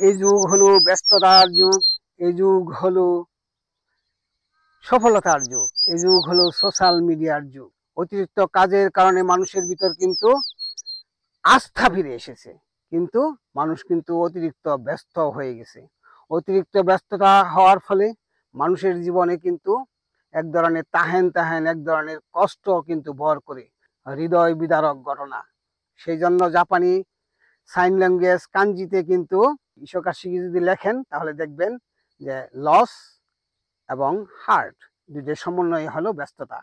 এই যুগ হলো ব্যস্ততার যুগ, এই যুগ হলো সফলতার যুগ, এই যুগ হলো সোশ্যাল মিডিয়ার যুগ। অতিরিক্ত কাজের কারণে মানুষের ভিতর কিন্তু আস্থা ফিরে এসেছে, কিন্তু মানুষ কিন্তু অতিরিক্ত ব্যস্ত হয়ে গেছে। অতিরিক্ত ব্যস্ততা হওয়ার ফলে মানুষের জীবনে কিন্তু এক ধরনের তাহেন তাহেন এক ধরনের কষ্ট কিন্তু ভর করে, হৃদয় বিদারক ঘটনা। সেই জন্য জাপানি সাইন ল্যাঙ্গুয়েজ কাঞ্জিতে কিন্তু ইসোকাশিকি যদি লেখেন তাহলে দেখবেন যে লস এবং হার্ট দুইটার সমন্বয় হলো ব্যস্ততা।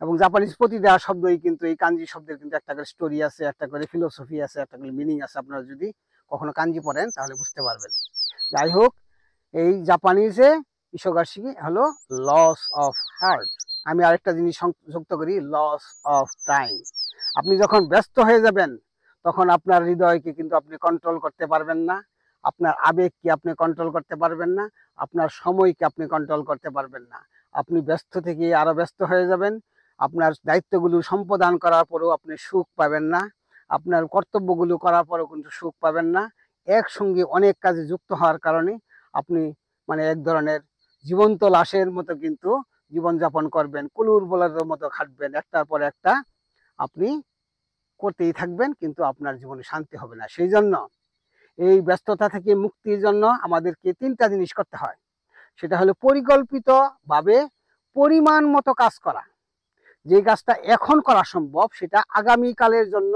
এবং জাপানিজ প্রতিটা শব্দই কিন্তু এই কাঞ্জি শব্দের কিন্তু একটা করে স্টোরি আছে, একটা করে ফিলোসফি আছে, একটা করে মিনিং আছে। আপনারা যদি কখনো কাঞ্জি পড়েন তাহলে বুঝতে পারবেন। যাই হোক, এই জাপানিজে ইসোগাশিকি হলো লস অফ হার্ট। আমি আরেকটা জিনিস যুক্ত করি, লস অফ টাইম। আপনি যখন ব্যস্ত হয়ে যাবেন তখন আপনার হৃদয়কে কিন্তু আপনি কন্ট্রোল করতে পারবেন না, আপনার আবেগকে আপনি কন্ট্রোল করতে পারবেন না, আপনার সময়কে আপনি কন্ট্রোল করতে পারবেন না। আপনি ব্যস্ত থেকে আরো ব্যস্ত হয়ে যাবেন। আপনার দায়িত্বগুলো সম্পাদন করার পরেও আপনি সুখ পাবেন না, আপনার কর্তব্যগুলো করার পরেও কিন্তু সুখ পাবেন না। একসঙ্গে অনেক কাজে যুক্ত হওয়ার কারণে আপনি মানে এক ধরনের জীবন্ত লাশের মতো কিন্তু জীবনযাপন করবেন, কুলুর বলার মতো খাটবেন, একটার পর একটা আপনি করতেই থাকবেন, কিন্তু আপনার জীবনে শান্তি হবে না। সেই জন্য এই ব্যস্ততা থেকে মুক্তির জন্য আমাদেরকে তিনটা জিনিস করতে হয়। সেটা হলো পরিকল্পিতভাবে পরিমাণ মতো কাজ করা। যে কাজটা এখন করা সম্ভব সেটা আগামীকালের জন্য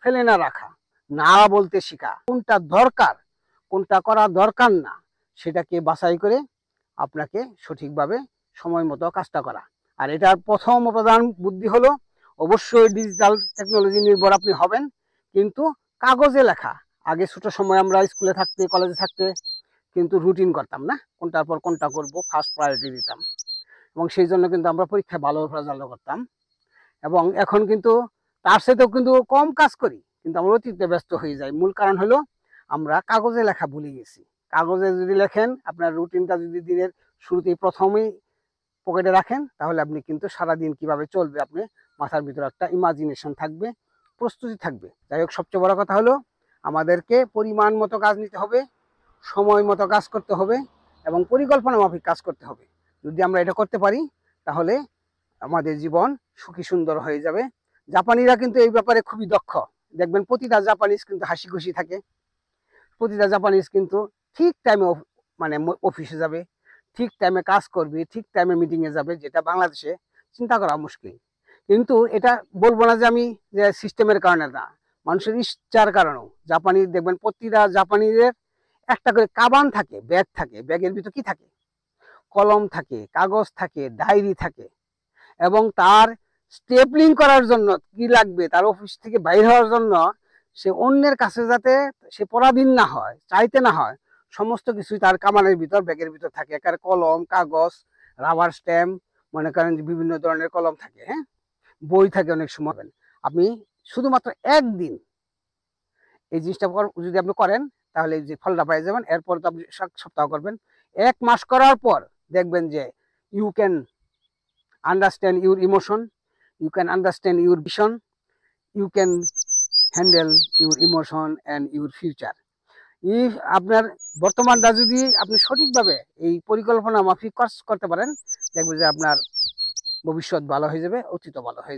ফেলে না রাখা, না বলতে শেখা। কোনটা দরকার, কোনটা করা দরকার না, সেটাকে বাছাই করে আপনাকে সঠিকভাবে সময় মতো কাজটা করা। আর এটার প্রথম প্রধান বুদ্ধি হলো অবশ্যই ডিজিটাল টেকনোলজি নির্ভর আপনি হবেন, কিন্তু কাগজে লেখা। আগে ছোট সময় আমরা স্কুলে থাকতে, কলেজে থাকতে কিন্তু রুটিন করতাম না, কোনটার পর কোনটা করব, ফার্স্ট প্রায়োরিটি দিতাম, এবং সেই জন্য কিন্তু আমরা পরীক্ষায় ভালো রেজাল্ট করতাম। এবং এখন কিন্তু তার সাথেও কিন্তু কম কাজ করি, কিন্তু আমরা অতিরিক্ত ব্যস্ত হয়ে যাই। মূল কারণ হলো আমরা কাগজে লেখা ভুলে গেছি। কাগজে যদি লেখেন, আপনার রুটিনটা যদি দিনের শুরুতেই প্রথমেই পকেটে রাখেন, তাহলে আপনি কিন্তু সারাদিন কিভাবে চলবে আপনি মাথার ভিতরে একটা ইমাজিনেশন থাকবে, প্রস্তুতি থাকবে। যাই হোক, সবচেয়ে বড় কথা হলো আমাদেরকে পরিমাণ মতো কাজ নিতে হবে, সময় মতো কাজ করতে হবে, এবং পরিকল্পনা মাফিক কাজ করতে হবে। যদি আমরা এটা করতে পারি তাহলে আমাদের জীবন সুখী সুন্দর হয়ে যাবে। জাপানিরা কিন্তু এই ব্যাপারে খুবই দক্ষ। দেখবেন প্রতিটা জাপানিজ কিন্তু হাসি খুশি থাকে, প্রতিটা জাপানিজ কিন্তু ঠিক টাইমে মানে অফিসে যাবে, ঠিক টাইমে কাজ করবে, ঠিক টাইমে মিটিংয়ে যাবে, যেটা বাংলাদেশে চিন্তা করা মুশকিল। কিন্তু এটা বলবো না যে আমি যে সিস্টেমের কারণে না, মানুষের ইচ্ছার কারণেও জাপানি দেখবেন প্রতিটা জাপানিদের একটা করে কাবান থাকে, ব্যাগ থাকে। ব্যাগের ভিতর কি থাকে? কলম থাকে, কাগজ থাকে, ডায়েরি থাকে। এবং তার স্টেপলিং করার জন্য কি লাগবে, তার অফিস থেকে বাইর হওয়ার জন্য সে অন্যের কাছে যাতে সে পরাধীন না হয়, চাইতে না হয়, সমস্ত কিছুই তার কামানের ভিতর, ব্যাগের ভিতর থাকে। একার কলম, কাগজ, রাবার স্ট্যাম্প, মনে করেন যে বিভিন্ন ধরনের কলম থাকে, হ্যাঁ, বই থাকে অনেক সময়। আপনি শুধুমাত্র একদিন এই জিনিসটা যদি আপনি করেন তাহলে এই যে ফলটা পাই যাবেন। এরপর তো আপনি সপ্তাহ করবেন, 1 মাস করার পর দেখবেন যে you can understand your emotion, you can understand your vision, you can handle your emotion and your future. if আপনার বর্তমানটা যদি আপনি সঠিকভাবে এই পরিকল্পনা মাফিক কাজ করতে পারেন, দেখবেন যে আপনার ভবিষ্যৎ ভালো হয়ে যাবে, অতীত ভালো হয়ে যাবে।